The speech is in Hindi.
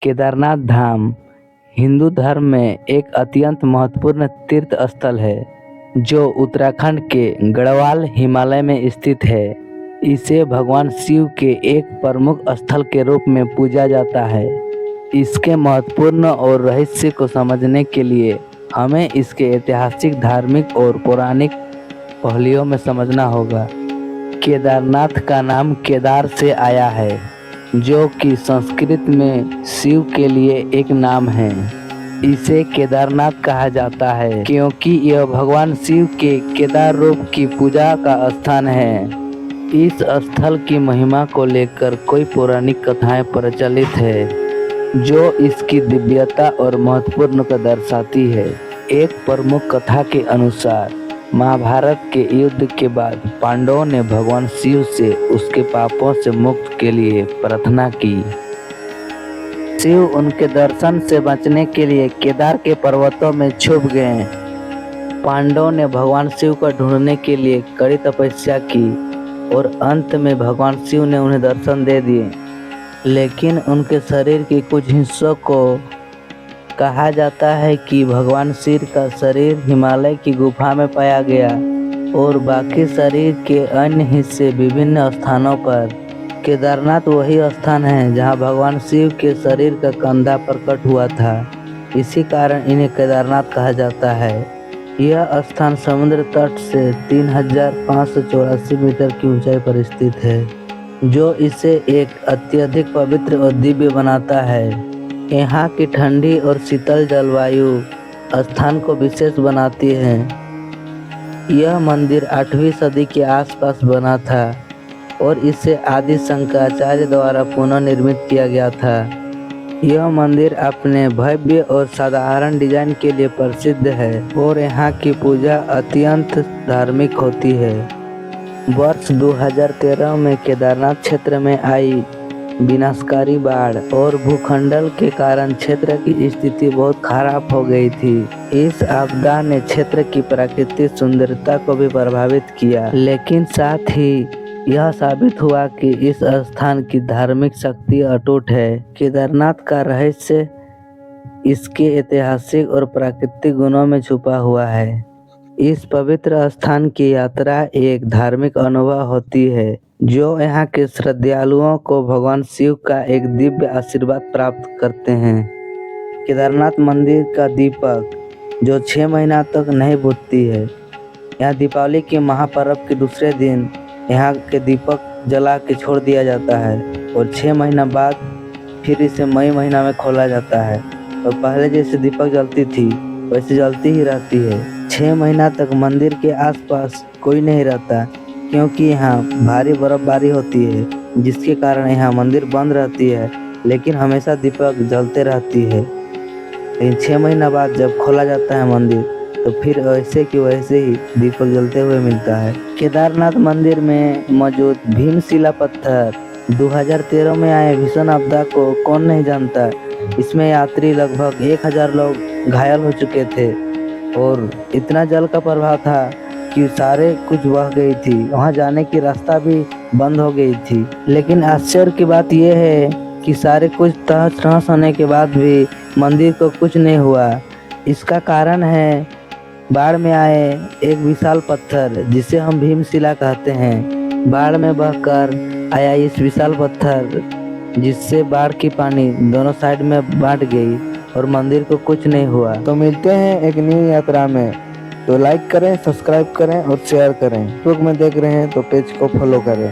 केदारनाथ धाम हिंदू धर्म में एक अत्यंत महत्वपूर्ण तीर्थ स्थल है जो उत्तराखंड के गढ़वाल हिमालय में स्थित है। इसे भगवान शिव के एक प्रमुख स्थल के रूप में पूजा जाता है। इसके महत्वपूर्ण और रहस्य को समझने के लिए हमें इसके ऐतिहासिक, धार्मिक और पौराणिक पहलुओं में समझना होगा। केदारनाथ का नाम केदार से आया है, जो कि संस्कृत में शिव के लिए एक नाम है। इसे केदारनाथ कहा जाता है क्योंकि यह भगवान शिव के केदार रूप की पूजा का स्थान है। इस स्थल की महिमा को लेकर कई पौराणिक कथाएं प्रचलित है जो इसकी दिव्यता और महत्वपूर्ण को दर्शाती है। एक प्रमुख कथा के अनुसार महाभारत के युद्ध के बाद पांडवों ने भगवान शिव से उसके पापों से मुक्त के लिए प्रार्थना की। शिव उनके दर्शन से बचने के लिए केदार के पर्वतों में छुप गए। पांडवों ने भगवान शिव को ढूंढने के लिए कड़ी तपस्या की और अंत में भगवान शिव ने उन्हें दर्शन दे दिए, लेकिन उनके शरीर के कुछ हिस्सों को कहा जाता है कि भगवान शिव का शरीर हिमालय की गुफा में पाया गया और बाकी शरीर के अन्य हिस्से विभिन्न स्थानों पर। केदारनाथ वही स्थान है जहां भगवान शिव के शरीर का कंधा प्रकट हुआ था। इसी कारण इन्हें केदारनाथ कहा जाता है। यह स्थान समुद्र तट से 3584 मीटर की ऊंचाई पर स्थित है, जो इसे एक अत्यधिक पवित्र और दिव्य बनाता है। यहाँ की ठंडी और शीतल जलवायु स्थान को विशेष बनाती है। यह मंदिर 8वीं सदी के आसपास बना था और इसे आदि शंकराचार्य द्वारा पुनर्निर्मित किया गया था। यह मंदिर अपने भव्य और साधारण डिजाइन के लिए प्रसिद्ध है और यहाँ की पूजा अत्यंत धार्मिक होती है। वर्ष 2013 में केदारनाथ क्षेत्र में आई विनाशकारी बाढ़ और भूखंडल के कारण क्षेत्र की स्थिति बहुत खराब हो गई थी। इस आपदा ने क्षेत्र की प्राकृतिक सुंदरता को भी प्रभावित किया, लेकिन साथ ही यह साबित हुआ कि इस स्थान की धार्मिक शक्ति अटूट है। केदारनाथ का रहस्य इसके ऐतिहासिक और प्राकृतिक गुणों में छुपा हुआ है। इस पवित्र स्थान की यात्रा एक धार्मिक अनुभव होती है जो यहाँ के श्रद्धालुओं को भगवान शिव का एक दिव्य आशीर्वाद प्राप्त करते हैं। केदारनाथ मंदिर का दीपक जो 6 महीना तक नहीं बुझती है। यहाँ दीपावली के महापर्व के दूसरे दिन यहाँ के दीपक जला के छोड़ दिया जाता है और 6 महीना बाद फिर इसे मई महीना में खोला जाता है और पहले जैसे दीपक जलती थी वैसे जलती ही रहती है। 6 महीना तक मंदिर के आसपास कोई नहीं रहता क्योंकि यहाँ भारी बर्फबारी होती है, जिसके कारण यहाँ मंदिर बंद रहती है, लेकिन हमेशा दीपक जलते रहती है। लेकिन 6 महीना बाद जब खोला जाता है मंदिर तो फिर वैसे की वैसे ही दीपक जलते हुए मिलता है। केदारनाथ मंदिर में मौजूद भीमशिला पत्थर 2013 में आए भीषण आपदा को कौन नहीं जानता। इसमें यात्री लगभग 1000 लोग घायल हो चुके थे और इतना जल का प्रभाव था कि सारे कुछ बह गई थी। वहां जाने की रास्ता भी बंद हो गई थी। लेकिन आश्चर्य की बात यह है कि सारे कुछ तहस नहस होने के बाद भी मंदिर को कुछ नहीं हुआ। इसका कारण है बाढ़ में आए एक विशाल पत्थर जिसे हम भीमशिला कहते हैं। बाढ़ में बहकर आया इस विशाल पत्थर जिससे बाढ़ की पानी दोनों साइड में बांट गई और मंदिर को कुछ नहीं हुआ। तो मिलते हैं एक नई यात्रा में। तो लाइक करें, सब्सक्राइब करें और शेयर करें। फेसबुक में देख रहे हैं तो पेज को फॉलो करें।